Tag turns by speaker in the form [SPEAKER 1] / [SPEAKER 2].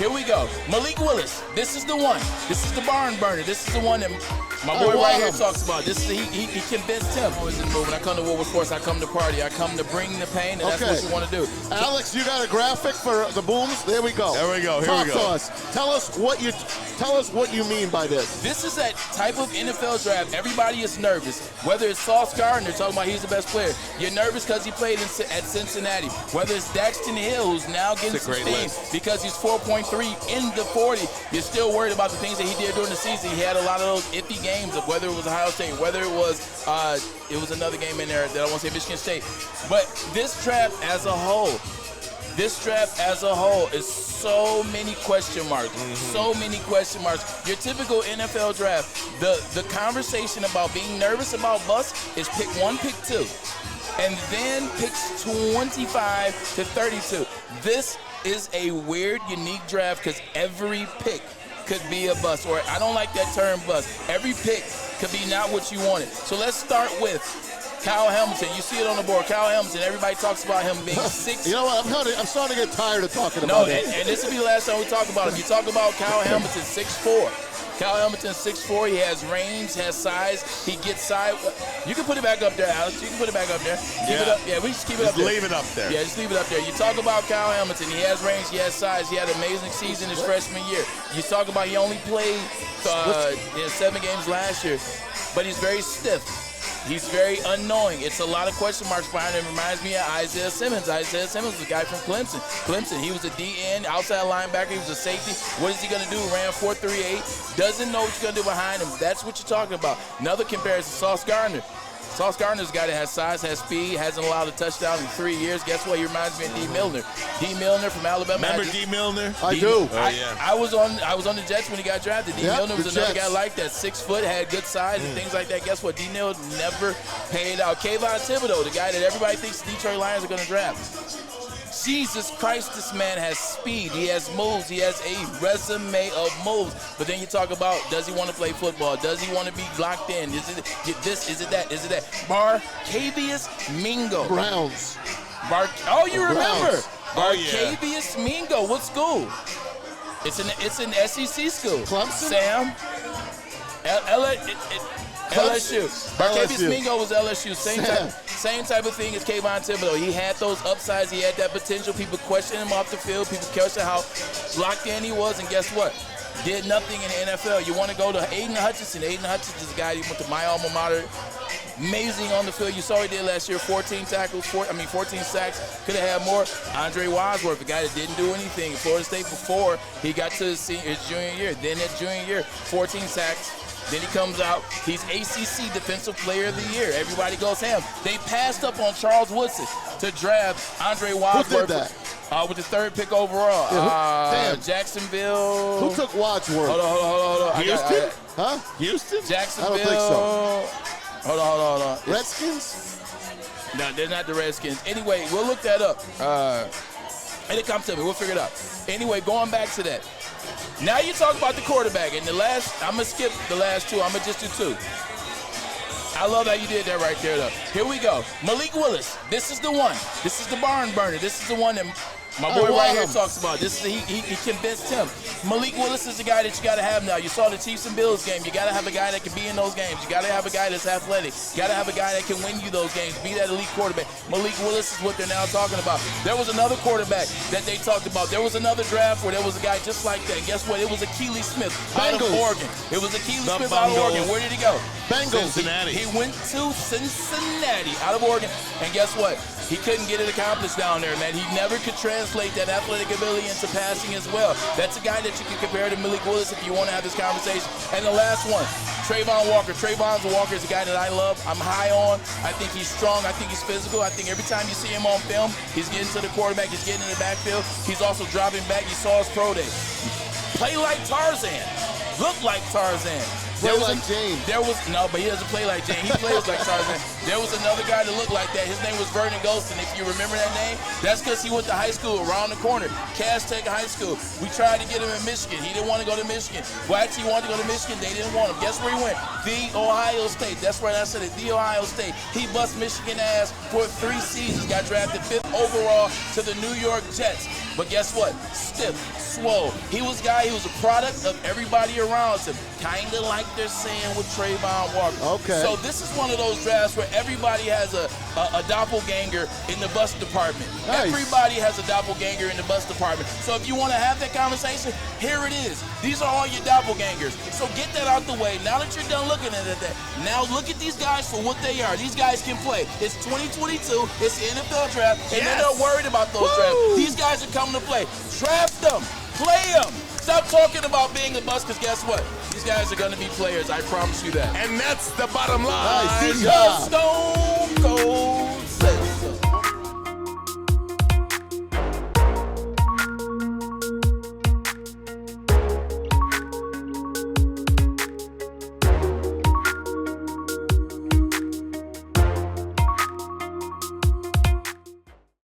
[SPEAKER 1] Here we go. Malik Willis. This is the one. This is the barn burner. This is the one that my boy right here talks about. This is he convinced him. When I come to WoodwardSports, I come to party. I come to bring the pain, and that's what you want to do.
[SPEAKER 2] Alex, you got a graphic for the booms? There we go.
[SPEAKER 3] There we go. Here
[SPEAKER 2] Talk
[SPEAKER 3] we go.
[SPEAKER 2] to us. Tell us what you mean by this.
[SPEAKER 1] This is that type of NFL draft. Everybody is nervous. Whether it's Sauce Gardner talking about he's the best player, you're nervous because he played at Cincinnati. Whether it's Daxton Hill, who's now getting some steam because he's 4.3 in the 40, you're still worried about the things that he did during the season. He had a lot of those iffy games of whether it was Ohio State, whether it was another game in there that I want to say Michigan State. But this draft as a whole is so many question marks. So many question marks. Your typical NFL draft, the conversation about being nervous about bust is pick 1, pick 2, and then picks 25 to 32. This is a weird, unique draft because every pick could be a bust, or I don't like that term bust. Every pick could be not what you wanted. So let's start with Kyle Hamilton. You see it on the board. Kyle Hamilton, everybody talks about him being 6.
[SPEAKER 2] You know what? I'm starting to get tired of talking about it.
[SPEAKER 1] And this will be the last time we talk about him. You talk about Kyle Hamilton, 6'4". Kyle Hamilton, 6'4". He has range, has size. He gets side. You can put it back up there, Alex. You can put it back up there. Keep it up. Yeah, we just keep it up there.
[SPEAKER 3] Leave it up there.
[SPEAKER 1] Yeah, just leave it up there. You talk about Kyle Hamilton. He has range. He has size. He had an amazing season his freshman year. You talk about he only played 7 games last year, but he's very stiff. He's very unknowing. It's a lot of question marks behind him. It reminds me of Isaiah Simmons. Isaiah Simmons was a guy from Clemson. He was a DN, outside linebacker. He was a safety. What is he going to do? Ran 4.38. Doesn't know what you're going to do behind him. That's what you're talking about. Another comparison, Sauce Gardner. Sauce Gardner's a guy that has size, has speed, hasn't allowed a touchdown in 3 years. Guess what? He reminds me of D. Milner. D. Milner from Alabama.
[SPEAKER 3] Remember D. Milner?
[SPEAKER 2] I do.
[SPEAKER 1] I was on the Jets when he got drafted. D. Milner was another guy like that. 6 foot, had good size and things like that. Guess what? D. Milner never paid out. Kayvon Thibodeau, the guy that everybody thinks the Detroit Lions are going to draft. Jesus Christ, this man has speed. He has moves. He has a resume of moves. But then you talk about, does he want to play football? Does he want to be locked in? Is it this? Is it that? Is it that? Barcavius Mingo.
[SPEAKER 2] Browns.
[SPEAKER 1] You remember.
[SPEAKER 3] Barcavius
[SPEAKER 1] Barcavius Mingo. What school? It's an SEC school.
[SPEAKER 2] Clemson?
[SPEAKER 1] Sam. LSU. Barcavius Mingo was LSU. Same type of thing as Kayvon Thibodeau. He had those upsides. He had that potential. People questioned him off the field. People questioned how locked in he was. And guess what? Did nothing in the NFL. You want to go to Aiden Hutchinson. Aiden Hutchinson is a guy who went to my alma mater. Amazing on the field. You saw what he did last year. 14 tackles, 14 sacks. Could have had more. Andre Wadsworth, a guy that didn't do anything. Florida State before he got to his junior year. Then that junior year, 14 sacks. Then he comes out. He's ACC Defensive Player of the Year. Everybody goes ham. They passed up on Charles Woodson to draft Andre Wadsworth.
[SPEAKER 2] Who did that?
[SPEAKER 1] With the 3rd pick overall.
[SPEAKER 2] Yeah,
[SPEAKER 1] Jacksonville.
[SPEAKER 2] Who took Wadsworth?
[SPEAKER 1] Hold on.
[SPEAKER 3] Houston?
[SPEAKER 2] Huh?
[SPEAKER 3] Houston?
[SPEAKER 1] Jacksonville.
[SPEAKER 2] I don't think so.
[SPEAKER 1] Hold on.
[SPEAKER 2] Redskins?
[SPEAKER 1] No, they're not the Redskins. Anyway, we'll look that up. And it comes to me. We'll figure it out. Anyway, going back to that. Now you talk about the quarterback. And I'm going to skip the last 2. I'm going to just do 2. I love how you did that right there, though. Here we go. Malik Willis. This is the one. This is the barn burner. This is the one that my boy right here talks about. This is he convinced him. Malik Willis is the guy that you got to have now. You saw the Chiefs and Bills game. You got to have a guy that can be in those games. You got to have a guy that's athletic. You got to have a guy that can win you those games. Be that elite quarterback. Malik Willis is what they're now talking about. There was another quarterback that they talked about. There was another draft where there was a guy just like that. Guess what? It was Achilles Smith out of Oregon. It was Achilles Smith out of Oregon. Where did he go?
[SPEAKER 2] Bengals.
[SPEAKER 3] Cincinnati.
[SPEAKER 1] He went to Cincinnati out of Oregon. And guess what? He couldn't get it accomplished down there, man. He never could translate that athletic ability into passing as well. That's a guy that you can compare to Malik Willis if you want to have this conversation. And the last one, Trayvon Walker. Trayvon Walker is a guy that I love. I'm high on. I think he's strong. I think he's physical. I think every time you see him on film, he's getting to the quarterback. He's getting in the backfield. He's also dropping back. You saw his pro day. Play like Tarzan. Look like Tarzan.
[SPEAKER 2] Play like Jane.
[SPEAKER 1] But he doesn't play like Jane. He plays like Tarzan. There was another guy that looked like that. His name was Vernon Golston. If you remember that name, that's because he went to high school around the corner. Cass Tech High School. We tried to get him in Michigan. He didn't want to go to Michigan. Well, actually, he wanted to go to Michigan. They didn't want him. Guess where he went? The Ohio State. That's right. I said it. The Ohio State. He bust Michigan ass for 3 seasons. Got drafted 5th overall to the New York Jets. But guess what? Stiff, swole. He was a guy, he was a product of everybody around him. Kind of like they're saying with Trayvon Walker.
[SPEAKER 2] Okay.
[SPEAKER 1] So this is one of those drafts where everybody has a doppelganger in the bust department.
[SPEAKER 2] Nice.
[SPEAKER 1] Everybody has a doppelganger in the bust department. So if you want to have that conversation, here it is. These are all your doppelgangers. So get that out the way. Now that you're done looking at that, now look at these guys for what they are. These guys can play. It's 2022. It's the NFL draft, and they're not worried about those drafts. These guys are coming to play. Draft them. Play them. Stop talking about being a bust, because guess what? These guys are going to be players. I promise you that.
[SPEAKER 3] And that's the bottom line.
[SPEAKER 2] Nice.
[SPEAKER 1] Stone Cold.